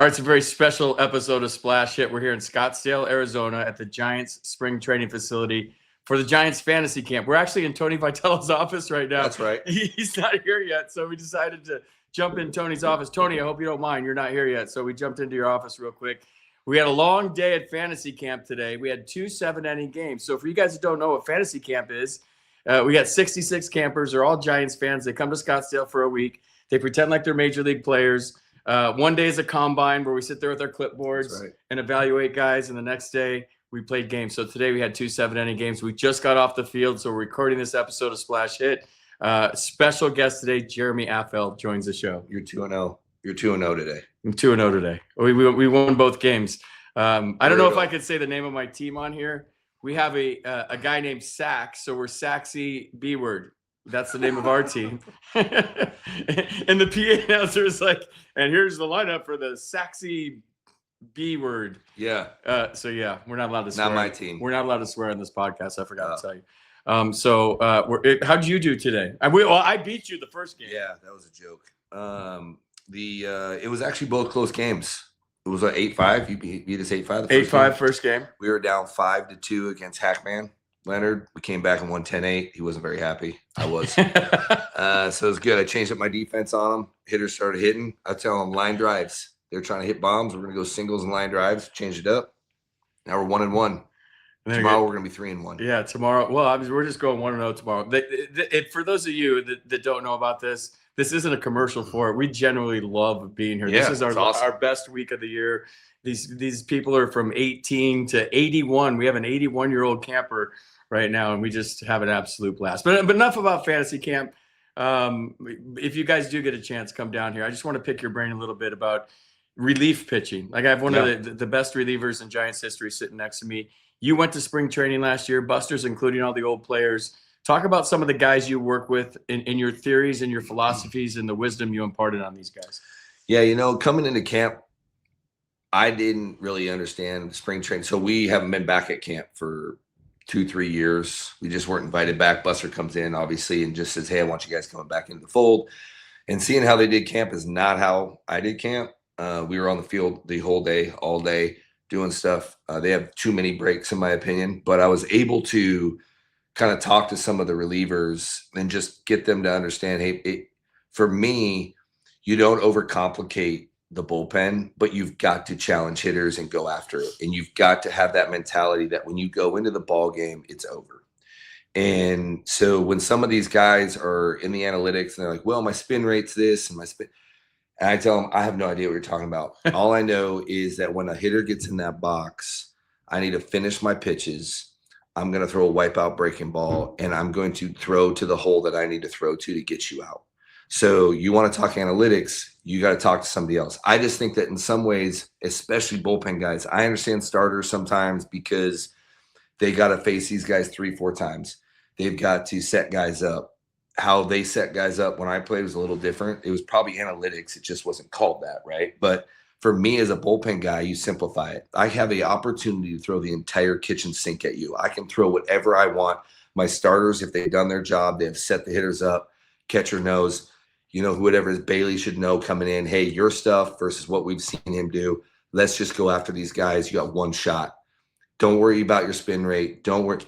All right, it's a very special episode of Splash Hit. We're here in Scottsdale, Arizona at the Giants spring training facility for the Giants fantasy camp. We're actually in Tony Vitello's office right now. That's right. He's not here yet, so we decided to jump in Tony's office. Tony, I hope you don't mind. You're not here yet, so we jumped into your office real quick. We had a long day at fantasy camp today. We had 2 7-inning games. So for you guys that don't know what fantasy camp is, we got 66 campers. They're all Giants fans. They come to Scottsdale for a week. They pretend like they're major league players. One day is a combine where we sit there with our clipboards and evaluate guys, and the next day we played games. So today we had 2 7-inning games. We just got off the field, so we're recording this episode of Splash Hit. Special guest today, Jeremy Affelt, joins the show. You're 2-0. You're 2-0 today. I'm 2-0 today. We won both games. I don't know if I could say the name of my team on here. We have a guy named Sax, so we're Saxy B-Word. That's the name of our team. And the PA announcer is like, and here's the lineup for the Saxy B-Word. Yeah. So, yeah, we're not allowed to swear. Not my team. We're not allowed to swear on this podcast. I forgot to tell you. How'd you do today? I beat you the first game. Yeah, that was a joke. It was actually both close games. It was 8-5. You beat us 8-5. 8-5 first game. We were down 5-2 against Hackman Leonard. We came back and won 10-8. He wasn't very happy. I was. So it was good. I changed up my defense on him. Hitters started hitting. I tell them line drives. They're trying to hit bombs. We're going to go singles and line drives. Change it up. Now we're 1-1. Tomorrow we're going to be 3-1. Yeah, tomorrow. Well, we're just going 1-0 tomorrow. For those of you that don't know about this isn't a commercial for it. We generally love being here. Yeah, this is our best week of the year. These people are from 18 to 81. We have an 81-year-old camper right now, and we just have an absolute blast. But enough about fantasy camp. If you guys do get a chance, come down here. I just want to pick your brain a little bit about relief pitching. Like I have one of the best relievers in Giants history sitting next to me. You went to spring training last year, Buster's including all the old players. Talk about some of the guys you work with in your theories and your philosophies and the wisdom you imparted on these guys. Yeah, coming into camp, I didn't really understand spring training. So we haven't been back at camp for 2-3 years. We just weren't invited back. Buster comes in, obviously, and just says, hey, I want you guys coming back into the fold. And seeing how they did camp is not how I did camp. We were on the field the whole day, all day, doing stuff. They have too many breaks, in my opinion. But I was able to kind of talk to some of the relievers and just get them to understand, hey, for me, you don't overcomplicate the bullpen, but you've got to challenge hitters and go after it. And you've got to have that mentality that when you go into the ball game, it's over. And so when some of these guys are in the analytics and they're like, well, my spin rate's this and my spin, and I tell them, I have no idea what you're talking about. All I know is that when a hitter gets in that box, I need to finish my pitches. I'm going to throw a wipeout breaking ball, and I'm going to throw to the hole that I need to throw to get you out. So you want to talk analytics, you got to talk to somebody else. I just think that in some ways, especially bullpen guys, I understand starters sometimes because they got to face these guys 3-4 times. They've got to set guys up. How they set guys up when I played was a little different. It was probably analytics. It just wasn't called that, right? But for me as a bullpen guy, you simplify it. I have the opportunity to throw the entire kitchen sink at you. I can throw whatever I want. My starters, if they've done their job, they have set the hitters up, catcher knows, whatever is Bailey should know coming in, hey, your stuff versus what we've seen him do. Let's just go after these guys. You got one shot. Don't worry about your spin rate. Don't worry.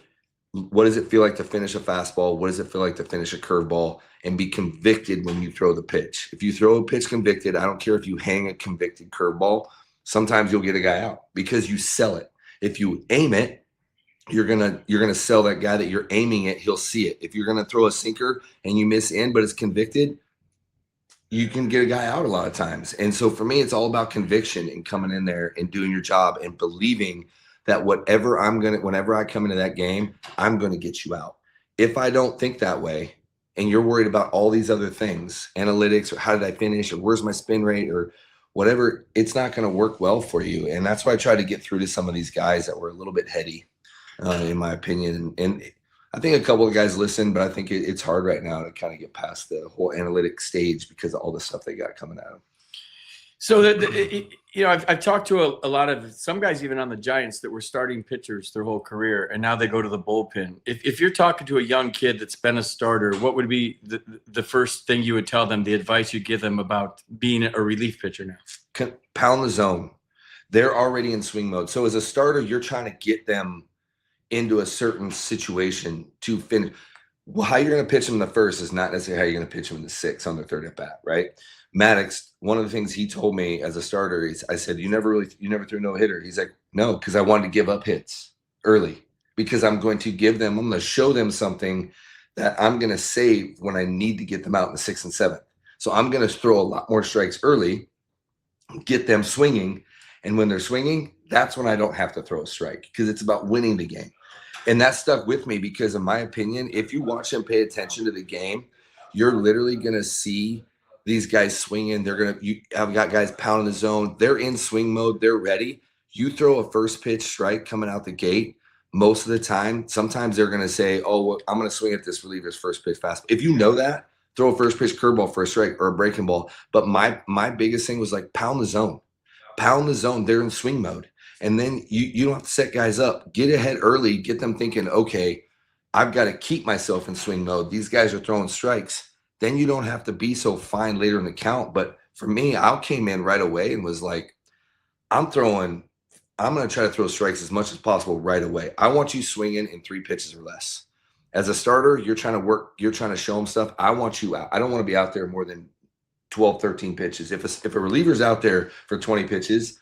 What does it feel like to finish a fastball? What does it feel like to finish a curveball? And be convicted when you throw the pitch. If you throw a pitch convicted, I don't care if you hang a convicted curveball, sometimes you'll get a guy out because you sell it. If you aim it, you're gonna sell that guy that you're aiming at, he'll see it. If you're gonna throw a sinker and you miss in, but it's convicted, you can get a guy out a lot of times. And so for me, it's all about conviction and coming in there and doing your job and believing that whenever I come into that game, I'm gonna get you out. If I don't think that way, and you're worried about all these other things, analytics, or how did I finish, or where's my spin rate, or whatever, it's not going to work well for you. And that's why I try to get through to some of these guys that were a little bit heady, in my opinion. And I think a couple of guys listen, but I think it's hard right now to kind of get past the whole analytic stage because of all the stuff they got coming at them. So I've talked to a lot of some guys even on the Giants that were starting pitchers their whole career, and now they go to the bullpen. If you're talking to a young kid that's been a starter, what would be the first thing you would tell them, the advice you give them about being a relief pitcher now? pound the zone. They're already in swing mode. So as a starter, you're trying to get them into a certain situation to finish. Well, how you're going to pitch them in the first is not necessarily how you're going to pitch them in the sixth on their third at bat, right? Maddox, one of the things he told me as a starter is, I said, you never threw no hitter. He's like, no, because I wanted to give up hits early because I'm going to show them something that I'm going to save when I need to get them out in the sixth and seventh. So I'm going to throw a lot more strikes early, get them swinging. And when they're swinging, that's when I don't have to throw a strike because it's about winning the game. And that stuck with me because, in my opinion, if you watch them pay attention to the game, you're literally going to see these guys swinging. I've got guys pounding the zone. They're in swing mode. They're ready. You throw a first pitch strike coming out the gate, most of the time, sometimes they're going to say, oh, well, I'm going to swing at this reliever's first pitch fastball. If you know that, throw a first pitch curveball for a strike or a breaking ball. But my biggest thing was like pound the zone. Pound the zone. They're in swing mode. And then you don't have to set guys up. Get ahead early. Get them thinking, okay, I've got to keep myself in swing mode. These guys are throwing strikes. Then you don't have to be so fine later in the count. But for me, I came in right away and was like, I'm going to try to throw strikes as much as possible right away. I want you swinging in 3 pitches or less. As a starter, you're trying to show them stuff. I want you out. I don't want to be out there more than 12, 13 pitches. If a reliever's out there for 20 pitches,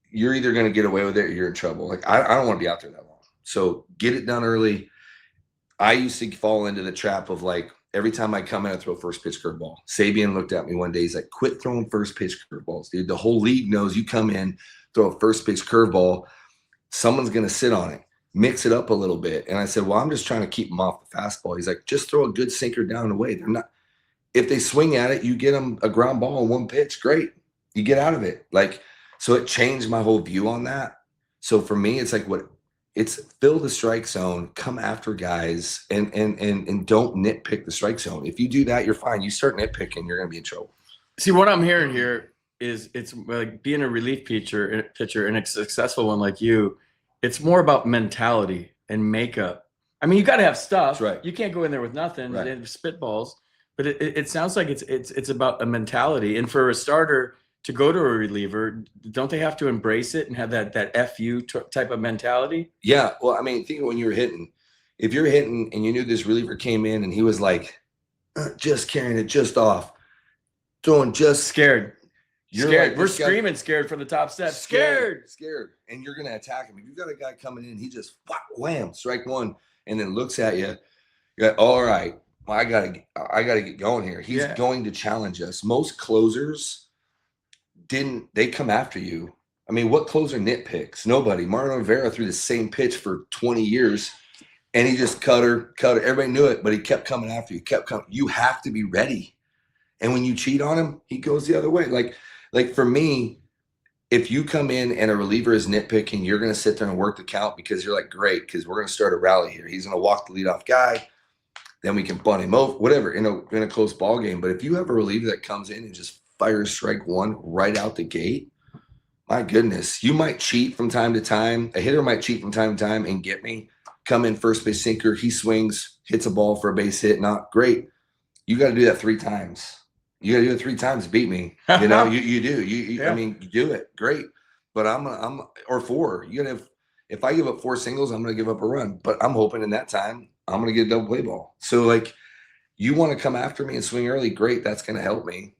you're either going to get away with it or you're in trouble. Like, I don't want to be out there that long. So get it done early. I used to fall into the trap of like, every time I come in, I throw first pitch curveball. Sabian looked at me one day. He's like, quit throwing first pitch curveballs, dude. The whole league knows you come in, throw a first pitch curveball, someone's going to sit on it, mix it up a little bit. And I said, well, I'm just trying to keep them off the fastball. He's like, just throw a good sinker down and away. They're not, if they swing at it, you get them a ground ball in 1 pitch. Great. You get out of it. Like, so it changed my whole view on that. So for me, it's like it's fill the strike zone, come after guys, and don't nitpick the strike zone. If you do that, you're fine. You start nitpicking, you're going to be in trouble. See, what I'm hearing here is it's like being a relief pitcher and a successful one like you. It's more about mentality and makeup. I mean, you got to have stuff. That's right. You can't go in there with nothing Right. and spitballs. But it sounds like it's about a mentality. And for a starter to go to a reliever, don't they have to embrace it and have that FU type of mentality? Yeah. Well, I mean, think of when you were hitting. If you're hitting and you knew this reliever came in and he was like, just carrying it just off, throwing just Scared. You're Scared. like, We're this guy- screaming scared from the top step. Scared. And you're going to attack him. If you've got a guy coming in, he just wham, strike one, and then looks at you. You're like, all right, well, I gotta get going here. He's going to challenge us. Most closers they come after you. I mean, what closer nitpicks? Nobody. Martin Rivera threw the same pitch for 20 years, and he just cut her. Everybody knew it, but he kept coming after you. Kept coming. You have to be ready. And when you cheat on him, he goes the other way. Like for me, if you come in and a reliever is nitpicking, you're going to sit there and work the count because you're like, great, because we're going to start a rally here. He's going to walk the leadoff guy. Then we can bunt him over, whatever, in a close ball game. But if you have a reliever that comes in and just fires strike one right out the gate, my goodness, you might cheat from time to time. A hitter might cheat from time to time and get me. Come in first base sinker, he swings, hits a ball for a base hit. Not great. You got to do that 3 times. You got to do it 3 times to beat me. You know, you do. Yeah. I mean, you do it. Great. But I'm or 4. You gotta have, if I give up 4 singles, I'm going to give up a run. But I'm hoping in that time I'm going to get a double play ball. So like, you want to come after me and swing early, great. That's going to help me.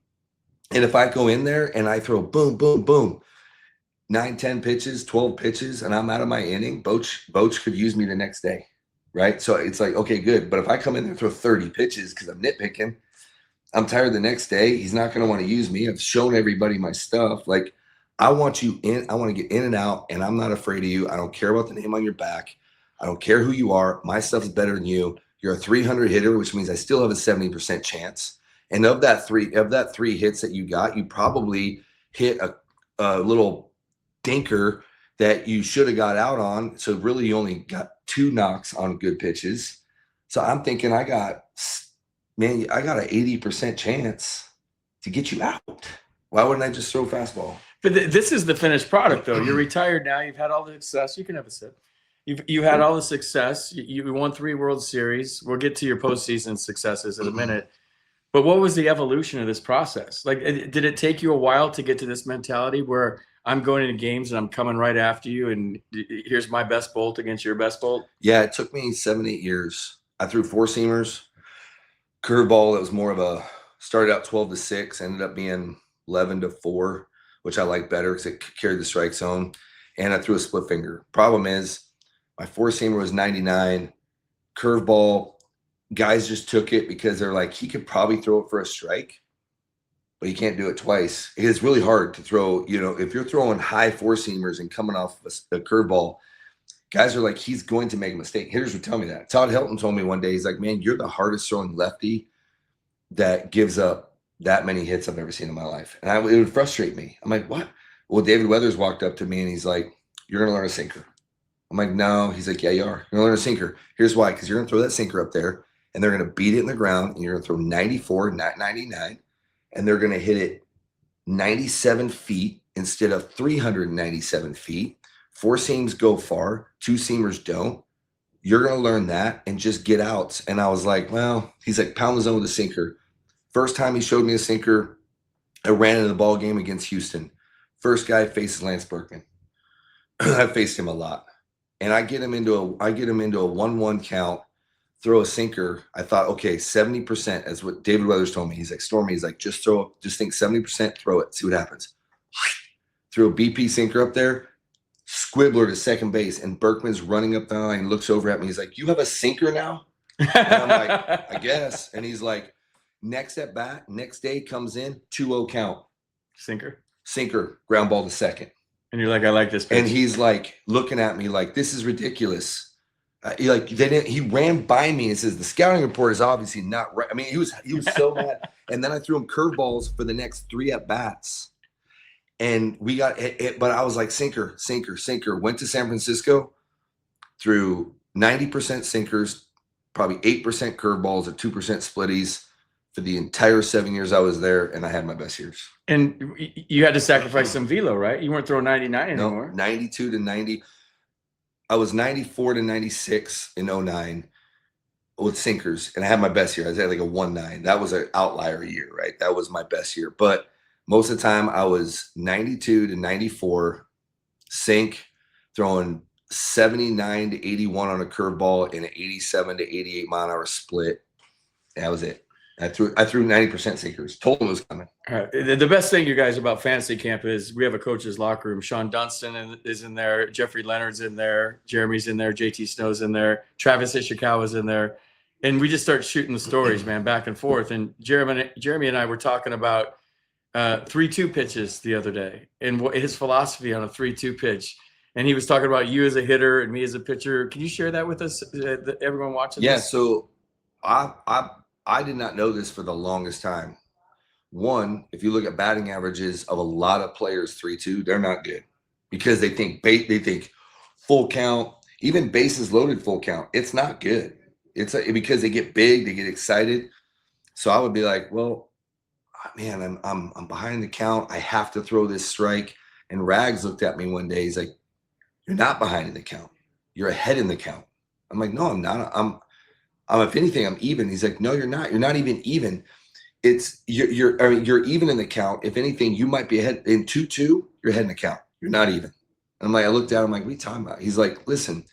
And if I go in there and I throw boom, boom, boom, 9, 10 pitches, 12 pitches, and I'm out of my inning, Boch could use me the next day, right? So it's like, okay, good. But if I come in there and throw 30 pitches because I'm nitpicking, I'm tired the next day. He's not going to want to use me. I've shown everybody my stuff. Like, I want you in. I want to get in and out, and I'm not afraid of you. I don't care about the name on your back. I don't care who you are. My stuff is better than you. You're a 300 hitter, which means I still have a 70% chance. And of that three hits that you got, you probably hit a little dinker that you should have got out on. So really, you only got 2 knocks on good pitches. So I'm thinking I got an 80% chance to get you out. Why wouldn't I just throw fastball? But this is the finished product, though. You're retired now. You've had all the success. You can have a sip. You had all the success. You won 3 World Series. We'll get to your postseason successes in a minute. But what was the evolution of this process? Like, did it take you a while to get to this mentality where I'm going into games and I'm coming right after you, and here's my best bolt against your best bolt? Yeah, it took me 7-8 years. I threw four seamers, curveball that was more of a started out 12-6, ended up being 11-4, which I like better because it carried the strike zone. And I threw a split finger. Problem is, my four seamer was 99. Curveball, guys just took it because they're like, he could probably throw it for a strike, but he can't do it twice. It's really hard to throw. If you're throwing high four seamers and coming off a curveball, guys are like, he's going to make a mistake. Hitters would tell me that. Todd Helton told me one day, he's like, man, you're the hardest throwing lefty that gives up that many hits I've ever seen in my life. And it would frustrate me. I'm like, what? Well, David Weathers walked up to me and he's like, you're going to learn a sinker. I'm like, no. He's like, yeah, you are. You're going to learn a sinker. Here's why. Because you're going to throw that sinker up there and they're going to beat it in the ground and you're going to throw 94, not 99. And they're going to hit it 97 feet instead of 397 feet. Four seams go far. Two seamers don't. You're going to learn that and just get outs. And I was like, well, he's like, pound the zone with a sinker. First time he showed me a sinker, I ran into the ball game against Houston. First guy faces Lance Berkman. I faced him a lot. And I get him into a 1-1 count, throw a sinker. I thought, okay, 70%, as what David Weathers told me. He's like, Stormy, he's like, just think 70%, throw it, see what happens. Threw a BP sinker up there, squibbler to second base, and Berkman's running up the line, looks over at me. He's like, you have a sinker now? And I'm like, I guess. And he's like, next at bat, next day comes in, 2-0 count. Sinker, ground ball to second. And you're like, I like this pitch. And he's like looking at me like, this is ridiculous. He ran by me and says, the scouting report is obviously not right. I mean, he was so mad. And then I threw him curveballs for the next 3 at bats. And we got it, but I was like, sinker. Went to San Francisco, threw 90% sinkers, probably 8% curveballs or 2% splitties for the entire 7 years I was there, and I had my best years. And you had to sacrifice some velo, right? You weren't throwing 99 anymore. No, 92 to 90. I was 94 to 96 in 09 with sinkers, and I had my best year. I was at like a 1.9. That was an outlier year, right? That was my best year. But most of the time, I was 92 to 94 sink, throwing 79 to 81 on a curveball and an 87 to 88 mile-an-hour split. That was it. I threw 90% sinkers. Told him it was coming. All right. The best thing, you guys, about fantasy camp is we have a coach's locker room. Sean Dunston is in there. Jeffrey Leonard's in there. Jeremy's in there. JT Snow's in there. Travis Ishikawa's in there. And we just start shooting the stories, man, back and forth. And Jeremy and I were talking about 3-2 pitches the other day and his philosophy on a 3-2 pitch. And he was talking about you as a hitter and me as a pitcher. Can you share that with us, everyone watching? Yeah, this? So I did not know this for the longest time. One, if you look at batting averages of a lot of players, 3-2, they're not good because they think full count, even bases loaded full count. It's not good. It's because they get big, they get excited. So I would be like, well, man, I'm behind the count. I have to throw this strike. And Rags looked at me one day. He's like, you're not behind in the count. You're ahead in the count. I'm like, no, I'm not. I'm if anything, I'm even. He's like, no, you're not. You're not even even. You're even in the count. If anything, you might be ahead in 2-2. You're ahead in the count. You're not even. And I'm like, I looked at him like, what are you talking about? He's like, listen,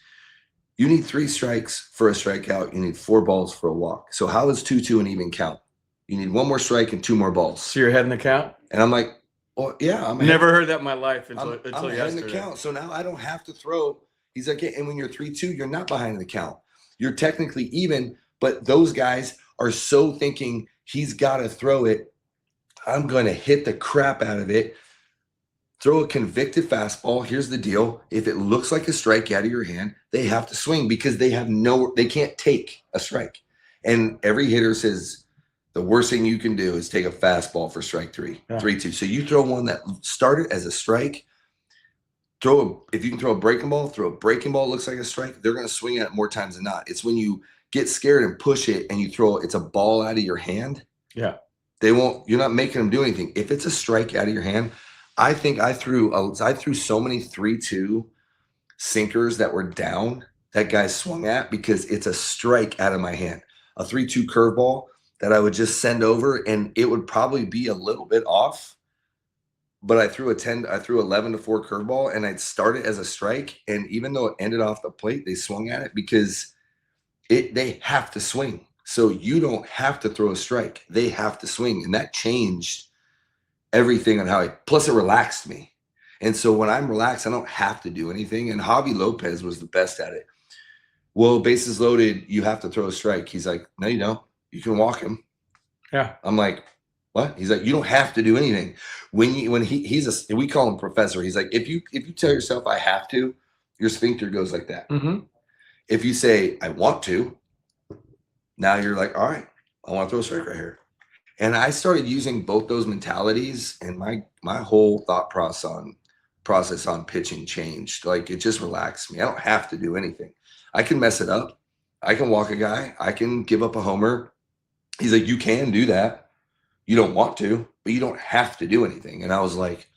you need 3 strikes for a strikeout. You need 4 balls for a walk. So how is 2-2 an even count? You need 1 more strike and 2 more balls. So you're ahead in the count? And I'm like, oh yeah, I'm never heard that in my life until ahead yesterday. in the count. So now I don't have to throw. He's like, and when you're 3-2, you're not behind in the count. You're technically even, but those guys are so thinking he's got to throw it. I'm going to hit the crap out of it. Throw a convicted fastball. Here's the deal. If it looks like a strike out of your hand, they have to swing because they can't take a strike. And every hitter says the worst thing you can do is take a fastball for strike 3, 3-2. So you throw one that started as a strike. If you can throw a breaking ball, looks like a strike. They're going to swing at it more times than not. It's when you get scared and push it and you throw it's a ball out of your hand. Yeah. You're not making them do anything. If it's a strike out of your hand, I think I threw so many 3-2 sinkers that were down that guy swung at because it's a strike out of my hand. A 3-2 curveball, that I would just send over, and it would probably be a little bit off. But I threw 11-4 curveball, and I'd start it as a strike. And even though it ended off the plate, they swung at it because they have to swing. So you don't have to throw a strike. They have to swing. And that changed everything on how plus it relaxed me. And so when I'm relaxed, I don't have to do anything. And Javi Lopez was the best at it. Well, bases loaded, you have to throw a strike. He's like, no, you don't. You can walk him. Yeah. I'm like, what? He's like, you don't have to do anything. We call him professor. He's like, if you tell yourself I have to, your sphincter goes like that. Mm-hmm. If you say I want to, now you're like, all right, I want to throw a strike right here. And I started using both those mentalities, and my whole thought process on pitching changed. Like, it just relaxed me. I don't have to do anything. I can mess it up. I can walk a guy. I can give up a homer. He's like, you can do that. You don't want to, but you don't have to do anything. And I was like,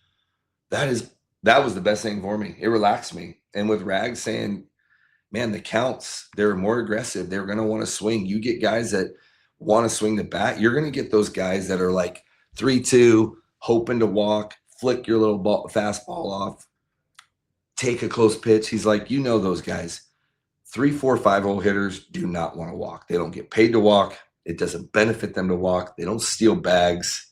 that was the best thing for me. It relaxed me. And with Rag saying, man, the counts, they're more aggressive. They're going to want to swing. You get guys that want to swing the bat. You're going to get those guys that are like 3-2, hoping to walk, flick your little fastball off, take a close pitch. He's like, those guys, 3, 4, 5-hole hitters do not want to walk. They don't get paid to walk. It doesn't benefit them to walk. They don't steal bags.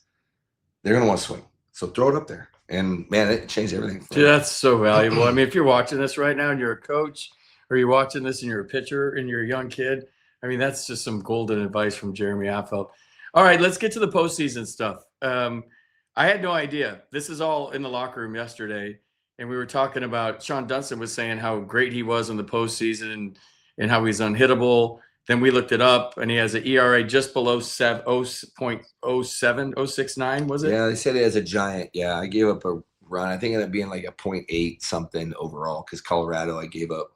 They're going to want to swing. So throw it up there. And, man, it changed everything. Dude, that's so valuable. I mean, if you're watching this right now and you're a coach, or you're watching this and you're a pitcher and you're a young kid, I mean, that's just some golden advice from Jeremy Affelt. All right, let's get to the postseason stuff. I had no idea. This is all in the locker room yesterday, and we were talking about Sean Dunston was saying how great he was in the postseason and how he's unhittable. Then we looked it up, and he has an ERA just below 0.69, was it? Yeah, they said it as a giant. Yeah, I gave up a run. I think it ended up being like a 0.8 something overall because Colorado, I gave up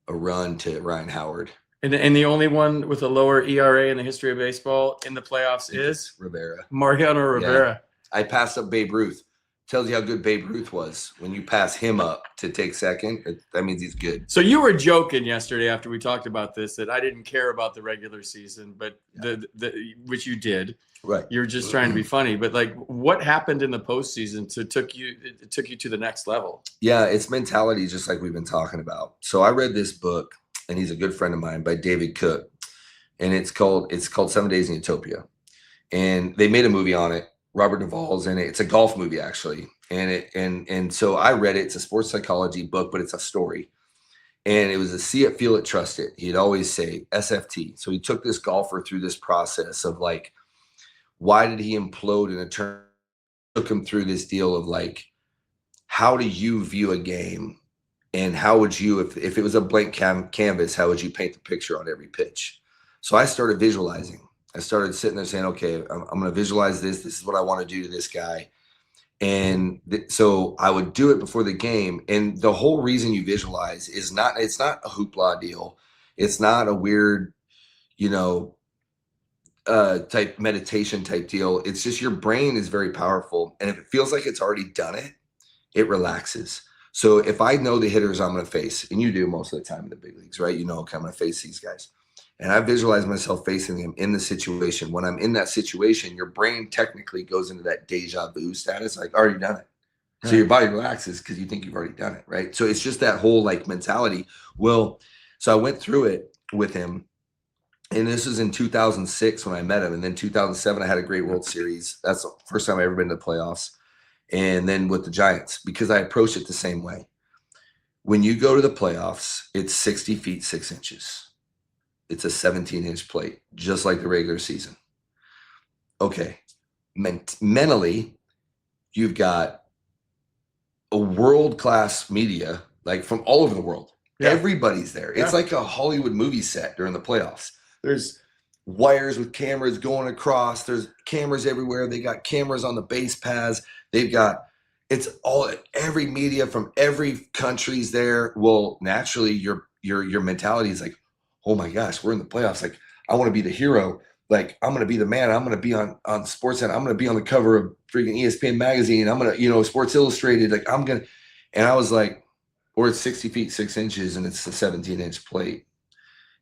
a run to Ryan Howard. And the only one with a lower ERA in the history of baseball in the playoffs is Rivera. Mariano Rivera. Yeah. I passed up Babe Ruth. Tells you how good Babe Ruth was. When you pass him up to take second, that means he's good. So you were joking yesterday after we talked about this that I didn't care about the regular season, but which you did. Right. You were just trying to be funny. But like, what happened in the postseason took you to the next level? Yeah, it's mentality, just like we've been talking about. So I read this book, and he's a good friend of mine, by David Cook, and it's called 7 Days in Utopia, and they made a movie on it. Robert Duvall's in it. It's a golf movie, actually. And so I read it. It's a sports psychology book, but it's a story. And it was a see it, feel it, trust it. He'd always say SFT. So he took this golfer through this process of like, why did he implode in a turn? Took him through this deal of like, how do you view a game? And how would you, if it was a blank canvas, how would you paint the picture on every pitch? So I started visualizing. I started sitting there saying, okay, I'm going to visualize this. This is what I want to do to this guy. And so I would do it before the game. And the whole reason you visualize is it's not a hoopla deal. It's not a weird, type meditation type deal. It's just your brain is very powerful. And if it feels like it's already done it, it relaxes. So if I know the hitters I'm going to face, and you do most of the time in the big leagues, right? Okay, I'm going to face these guys. And I visualize myself facing them in the situation. When I'm in that situation, your brain technically goes into that deja vu status, like already done it. Right. So your body relaxes because you think you've already done it, right? So it's just that whole like mentality. Well, so I went through it with him. And this was in 2006 when I met him. And then 2007, I had a great World Series. That's the first time I ever been to the playoffs. And then with the Giants, because I approach it the same way. When you go to the playoffs, it's 60 feet, 6 inches. It's a 17-inch plate, just like the regular season. Okay. Mentally, you've got a world-class media, like from all over the world. Yeah. Everybody's there. It's like a Hollywood movie set during the playoffs. There's wires with cameras going across. There's cameras everywhere. They got cameras on the base paths. It's all, every media from every country's there. Well, naturally, your mentality is like, oh my gosh, we're in the playoffs. Like, I want to be the hero. Like, I'm going to be the man. I'm going to be on SportsCenter. I'm going to be on the cover of freaking ESPN magazine. I'm going to, Sports Illustrated. Like, and I was like, or it's 60 feet, 6 inches, and it's a 17-inch plate.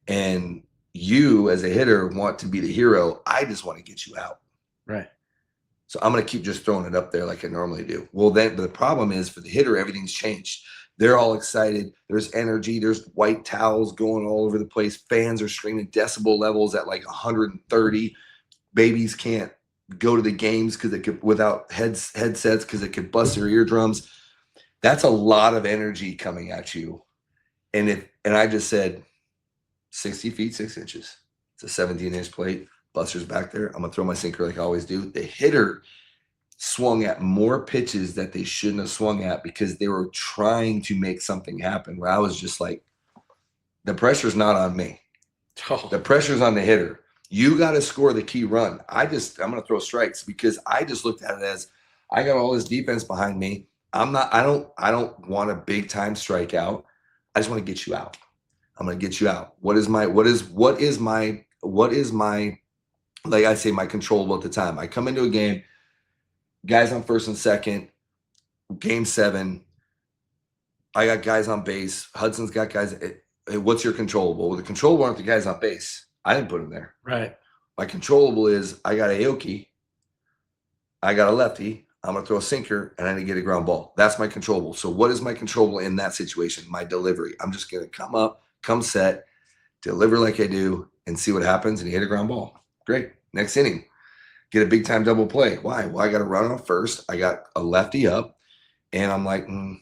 And you as a hitter want to be the hero. I just want to get you out. Right. So I'm going to keep just throwing it up there like I normally do. Well, then the problem is for the hitter, everything's changed. They're all excited. There's energy. There's white towels going all over the place. Fans are screaming decibel levels at like 130. Babies can't go to the games because it could without headsets because it could bust their eardrums. That's a lot of energy coming at you. And I just said 60 feet, 6 inches. It's a 17-inch plate. Buster's back there. I'm going to throw my sinker like I always do. The hitter swung at more pitches that they shouldn't have swung at because they were trying to make something happen, where I was just like, the pressure's not on me. Oh. The pressure's on the hitter. You got to score the key run. I'm going to throw strikes because I just looked at it as I got all this defense behind me. I don't want a big time strikeout. I just want to get you out. I'm going to get you out. What is my, like I say, my controllable at the time? I come into a game, guys on first and second, game 7. I got guys on base. Hudson's got guys. Hey, what's your controllable? Well, the controllable aren't the guys on base. I didn't put them there. Right. My controllable is I got Aoki. I got a lefty. I'm going to throw a sinker, and I need to get a ground ball. That's my controllable. So what is my controllable in that situation? My delivery. I'm just going to come up, come set, deliver like I do, and see what happens, and hit a ground ball. Great. Next inning. Get a big-time double play. Why? Well, I got to run on first. I got a lefty up, and I'm like, I'm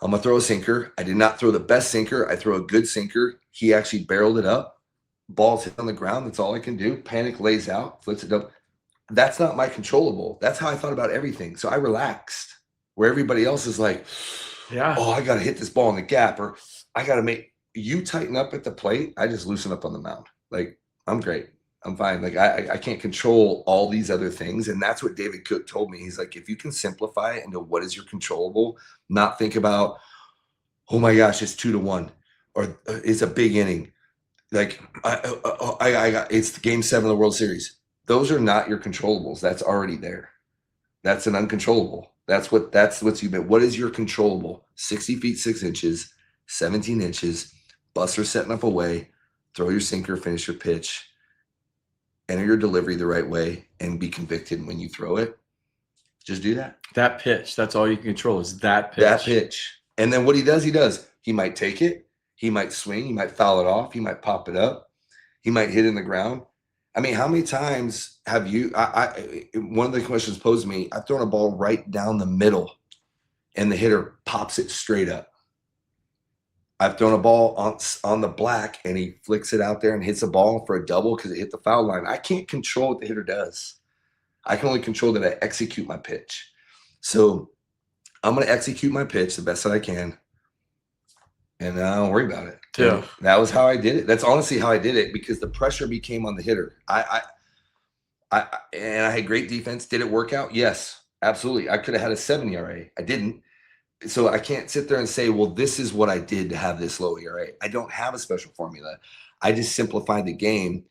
going to throw a sinker. I did not throw the best sinker. I throw a good sinker. He actually barreled it up. Ball's hit on the ground. That's all I can do. Panic, lays out, flips it up. That's not my controllable. That's how I thought about everything. So I relaxed, where everybody else is like, yeah, oh, I got to hit this ball in the gap, or I got to make you tighten up at the plate. I just loosen up on the mound. Like, I'm great. I'm fine. Like, I can't control all these other things. And that's what David Cook told me. He's like, if you can simplify it into what is your controllable, not think about, oh my gosh, it's 2-1, or it's a big inning. Like, I got, it's game 7 of the World Series. Those are not your controllables. That's already there. That's an uncontrollable. That's what's you've been. What is your controllable? 60 feet, 6 inches, 17 inches, Buster setting up a way, throw your sinker, finish your pitch, enter your delivery the right way, and be convicted when you throw it. Just do that. That pitch. That's all you can control is that pitch. That pitch. And then what he does. He might take it. He might swing. He might foul it off. He might pop it up. He might hit in the ground. I mean, how many times have you? One of the questions posed to me. I've thrown a ball right down the middle, and the hitter pops it straight up. I've thrown a ball on the black, and he flicks it out there and hits a ball for a double because it hit the foul line. I can't control what the hitter does. I can only control that I execute my pitch. So I'm going to execute my pitch the best that I can, and I don't worry about it. Yeah. That was how I did it. That's honestly how I did it, because the pressure became on the hitter. I had great defense. Did it work out? Yes, absolutely. I could have had a 7 ERA. I didn't. So I can't sit there and say, well, this is what I did to have this low ERA. I don't have a special formula. I just simplified the game.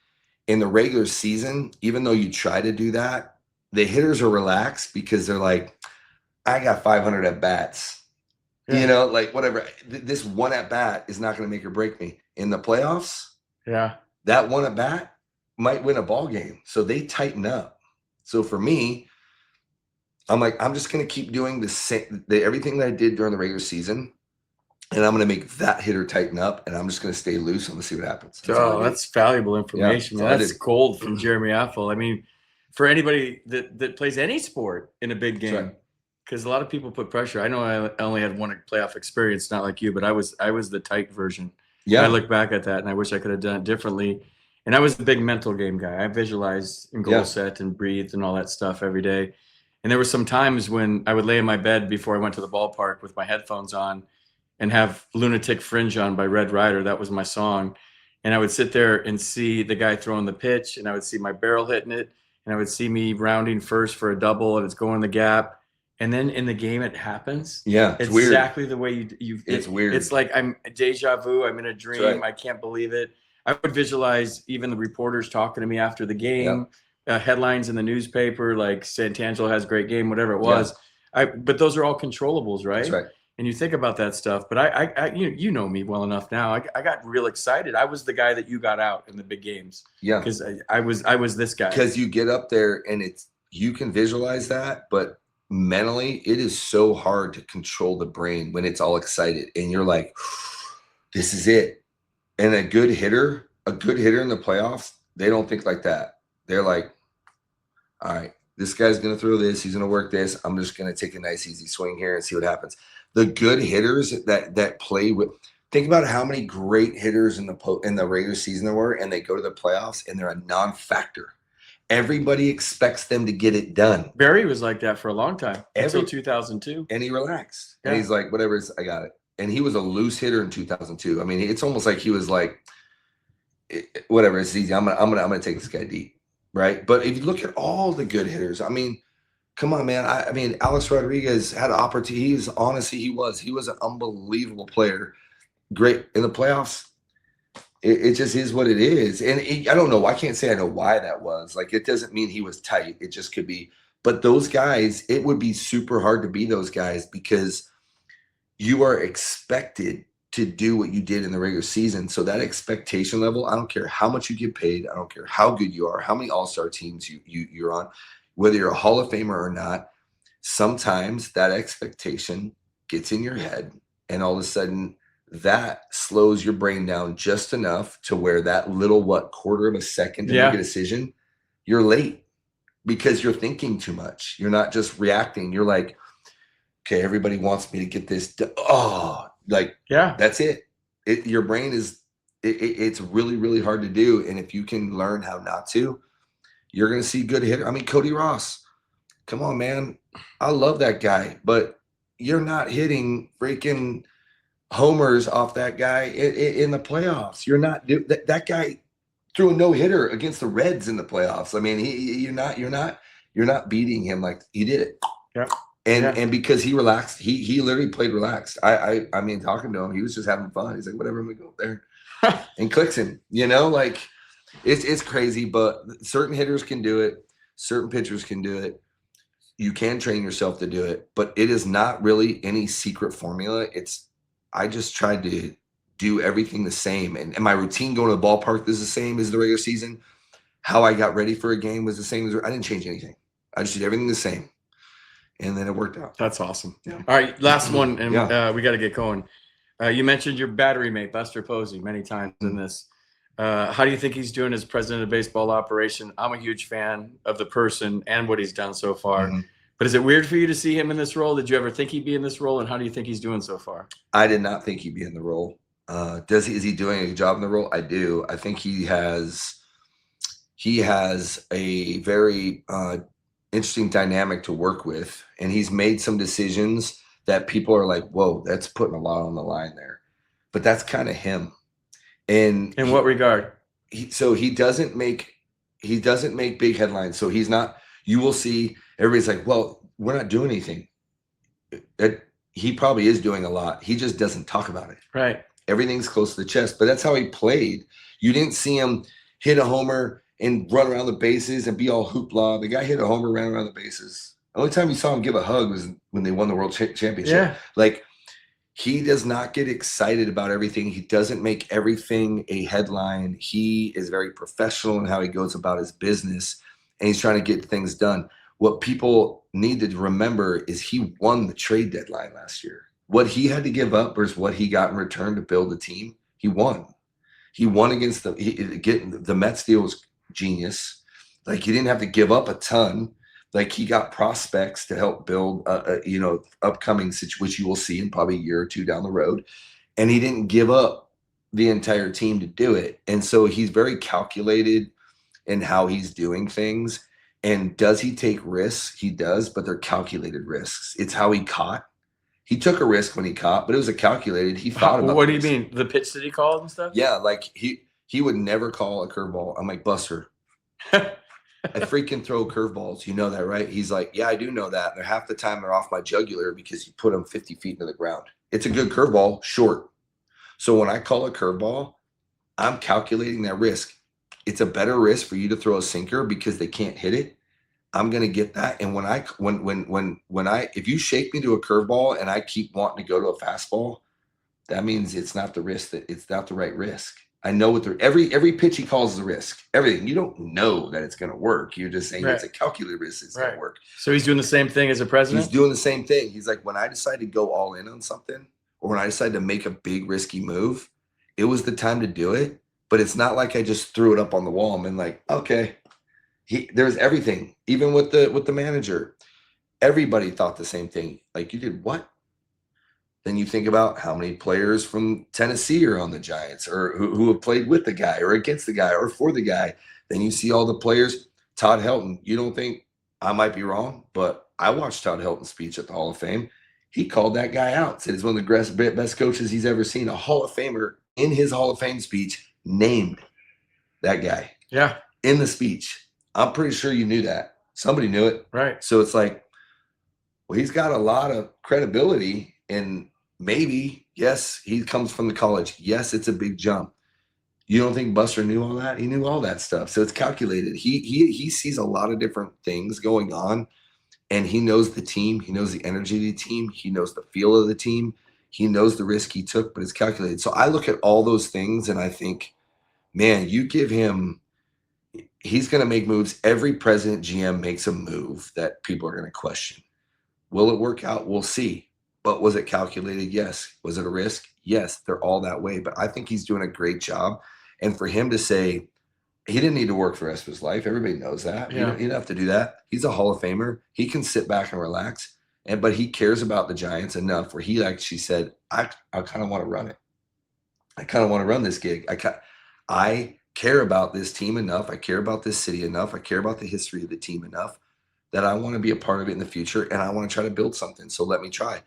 In the regular season, even though you try to do that, the hitters are relaxed because they're like, I got 500 at bats. Yeah. You know, like whatever. This one at bat is not going to make or break me. In the playoffs, yeah, that one at bat might win a ball game. So they tighten up. So for me, I'm like, I'm just going to keep doing everything that I did during the regular season, and I'm going to make that hitter tighten up, and I'm just going to stay loose and let's see what happens. That's valuable information. Yeah, that's gold from Jeremy Affelt. I mean, for anybody that plays any sport in a big game. Because a lot of people put pressure. I know I only had one playoff experience, not like you, but I was the tight version. Yeah. I look back at that, and I wish I could have done it differently. And I was a big mental game guy. I visualized and goal set and breathed and all that stuff every day. And there were some times when I would lay in my bed before I went to the ballpark with my headphones on and have Lunatic Fringe on by Red Ryder. That was my song. And I would sit there and see the guy throwing the pitch, and I would see my barrel hitting it, and I would see me rounding first for a double, and it's going in the gap. And then in the game, it happens. Yeah, it's weird. Exactly the way it's weird. It's like I'm deja vu. I'm in a dream. Right. I can't believe it. I would visualize even the reporters talking to me after the game, headlines in the newspaper like Santangelo has a great game, whatever it was. Yeah. But those are all controllables, right? That's right. and you think about that stuff. But I you know me well enough now. I got real excited. I was the guy that you got out in the big games. Yeah, because I was this guy. Because you get up there and you can visualize that, but mentally it is so hard to control the brain when it's all excited and you're like, this is it. And a good hitter in the playoffs, they don't think like that. They're like, all right, this guy's going to throw this. He's going to work this. I'm just going to take a nice, easy swing here and see what happens. The good hitters that play with, think about how many great hitters in the regular season there were, and they go to the playoffs and they're a non-factor. Everybody expects them to get it done. Barry was like that for a long time until 2002, and he relaxed. Yeah. And he's like, whatever, I got it. And he was a loose hitter in 2002. I mean, it's almost like he was like, whatever, it's easy. I'm gonna take this guy deep, right? But if you look at all the good hitters, I mean, come on, man. I mean, Alex Rodriguez had an opportunity. He was an unbelievable player. Great in the playoffs. It just is what it is. And I don't know. I can't say I know why that was. Like, it doesn't mean he was tight. It just could be. But those guys, it would be super hard to be those guys because you are expected to do what you did in the regular season. So that expectation level, I don't care how much you get paid. I don't care how good you are, how many all-star teams you're on, whether you're a Hall of Famer or not. Sometimes that expectation gets in your head, and all of a sudden that slows your brain down just enough to where that little, quarter of a second to make a decision, you're late because you're thinking too much. You're not just reacting. You're like, okay, everybody wants me to get this. That's it. Your brain is, it's really, really hard to do. And if you can learn how not to, you're going to see good hitter. I mean, Cody Ross, come on, man. I love that guy, but you're not hitting freaking homers off that guy in the playoffs. You're not that guy threw a no-hitter against the Reds in the playoffs. I mean, you're not beating him like he did it. Yeah. And because he relaxed, he literally played relaxed. I mean, talking to him, he was just having fun. He's like, whatever, I'm gonna go up there and clicks him. Like it's crazy, but certain hitters can do it, certain pitchers can do it. You can train yourself to do it, but it is not really any secret formula. I just tried to do everything the same. And my routine going to the ballpark is the same as the regular season. How I got ready for a game was the same. I didn't change anything. I just did everything the same. And then it worked out. That's awesome. Yeah. All right, last one, and we got to get going. You mentioned your battery mate, Buster Posey, many times in this. How do you think he's doing as president of baseball operation? I'm a huge fan of the person and what he's done so far. Mm-hmm. But is it weird for you to see him in this role? Did you ever think he'd be in this role? And how do you think he's doing so far? I did not think he'd be in the role. Is he doing a good job in the role? I do. I think he has a very interesting dynamic to work with. And he's made some decisions that people are like, whoa, that's putting a lot on the line there. But that's kind of him. And in what regard? He doesn't make big headlines. So he's not, you will see everybody's like, well, we're not doing anything. He probably is doing a lot. He just doesn't talk about it. Right. Everything's close to the chest, but that's how he played. You didn't see him hit a homer and run around the bases and be all hoopla. The guy hit a homer, ran around the bases. The only time you saw him give a hug was when they won the world championship. Yeah. Like, he does not get excited about everything. He doesn't make everything a headline. He is very professional in how he goes about his business, and he's trying to get things done. What people need to remember is he won the trade deadline last year. What he had to give up versus what he got in return to build a team, he won. He won against the Mets deal was genius. Like, he didn't have to give up a ton. Like, he got prospects to help build upcoming situation, which you will see in probably a year or two down the road. And he didn't give up the entire team to do it. And so he's very calculated in how he's doing things. And does he take risks? He does, but they're calculated risks. It's how he caught. He took a risk when he caught, but it was a calculated. He thought about. What do you mean? The pitch that he called and stuff? Yeah, like he would never call a curveball. I'm like, Buster, I freaking throw curveballs. You know that, right? He's like, yeah, I do know that. And half the time they're off my jugular because you put them 50 feet into the ground. It's a good curveball, short. So when I call a curveball, I'm calculating that risk. It's a better risk for you to throw a sinker because they can't hit it I'm going to get that. And if you shake me to a curveball and I keep wanting to go to a fastball, that means it's not the risk it's not the right risk. I know what every pitch he calls is a risk. Everything. You don't know that it's going to work. You're just saying it's a calculated risk. It's going to work. So he's doing the same thing as a president? He's doing the same thing. He's like, when I decide to go all in on something, or when I decide to make a big risky move, it was the time to do it. But it's not like I just threw it up on the wall and been like, okay. There's everything. Even with the manager, everybody thought the same thing. Like, you did what? Then you think about how many players from Tennessee are on the Giants, or who have played with the guy or against the guy or for the guy. Then you see all the players. Todd Helton, you don't think, I might be wrong, but I watched Todd Helton's speech at the Hall of Fame. He called that guy out, said he's one of the best coaches he's ever seen. A Hall of Famer in his Hall of Fame speech named that guy. Yeah. In the speech. I'm pretty sure you knew that. Somebody knew it. Right. So it's like, well, he's got a lot of credibility, and maybe, yes, he comes from the college. Yes, it's a big jump. You don't think Buster knew all that? He knew all that stuff. So it's calculated. He sees a lot of different things going on, and he knows the team. He knows the energy of the team. He knows the feel of the team. He knows the risk he took, but it's calculated. So I look at all those things and I think, man, you give him, he's going to make moves. Every president, GM makes a move that people are going to question. Will it work out? We'll see. But was it calculated? Yes. Was it a risk? Yes. They're all that way. But I think he's doing a great job. And for him to say he didn't need to work for the rest of his life, everybody knows that. Yeah. He didn't have to do that. He's a Hall of Famer. He can sit back and relax. But he cares about the Giants enough where he actually said, I kind of want to run it. I kind of want to run this gig. I care about this team enough. I care about this city enough. I care about the history of the team enough that I want to be a part of it in the future, and I want to try to build something. So let me try.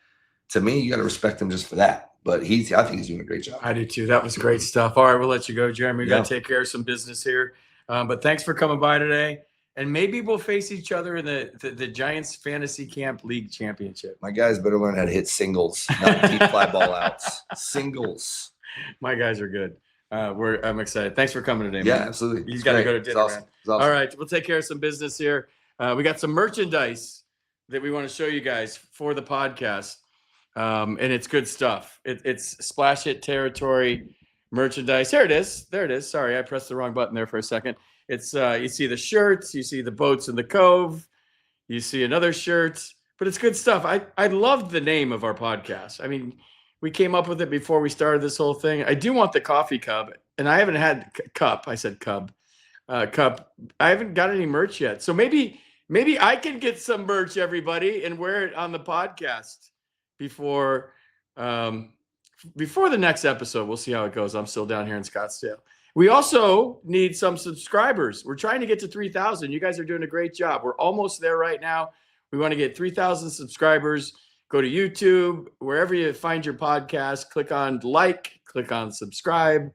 To me, you got to respect him just for that. But I think he's doing a great job. I do too. That was great stuff. All right, we'll let you go, Jeremy. We got to take care of some business here. But thanks for coming by today. And maybe we'll face each other in the Giants Fantasy Camp League Championship. My guys better learn how to hit singles, not deep fly ball outs. Singles. My guys are good. I'm excited. Thanks for coming today, man. Yeah, absolutely. He's got to go to dinner, awesome. man. Awesome. All right, we'll take care of some business here. We got some merchandise that we want to show you guys for the podcast, and it's good stuff. It's Splash Hit Territory merchandise. There it is. There it is. Sorry, I pressed the wrong button there for a second. It's you see the shirts, you see the boats in the cove, you see another shirt, but it's good stuff. I loved the name of our podcast. I mean, we came up with it before we started this whole thing. I do want the coffee cub, and I haven't had cup. I said cub. Cup. I haven't got any merch yet. So maybe I can get some merch, everybody, and wear it on the podcast before the next episode. We'll see how it goes. I'm still down here in Scottsdale. We also need some subscribers. We're trying to get to 3,000. You guys are doing a great job. We're almost there right now. We want to get 3,000 subscribers. Go to YouTube, wherever you find your podcast, click on like, click on subscribe,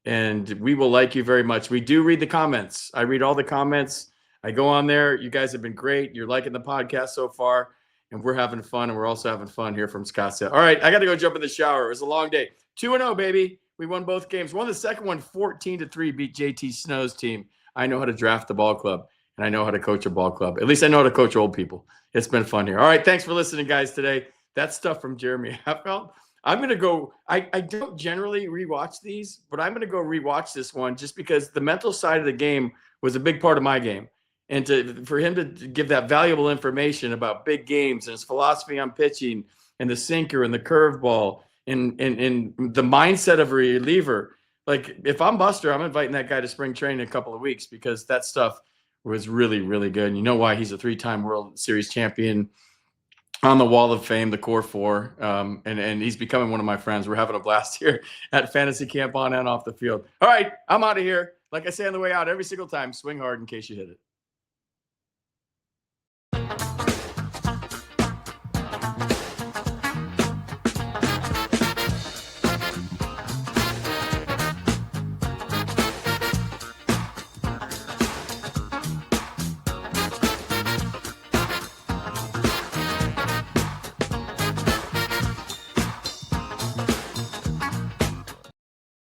and we will like you very much. We do read the comments. I read all the comments. I go on there. You guys have been great. You're liking the podcast so far, and we're having fun, and we're also having fun here from Scottsdale. All right, I got to go jump in the shower. It was a long day. 2-0, baby. We won both games. Won the second one 14-3, beat JT Snow's team. I know how to draft the ball club, and I know how to coach a ball club. At least I know how to coach old people. It's been fun here. All right, thanks for listening, guys, today. That's stuff from Jeremy Affelt. I'm going to go – I don't generally rewatch these, but I'm going to go rewatch this one just because the mental side of the game was a big part of my game. And for him to give that valuable information about big games and his philosophy on pitching and the sinker and the curveball and the mindset of a reliever. Like, if I'm Buster, I'm inviting that guy to spring training in a couple of weeks because that stuff was really, really good. And you know why? He's a 3-time World Series champion on the Wall of Fame, the Core Four. And he's becoming one of my friends. We're having a blast here at Fantasy Camp on and off the field. All right, I'm out of here. Like I say on the way out every single time, swing hard in case you hit it.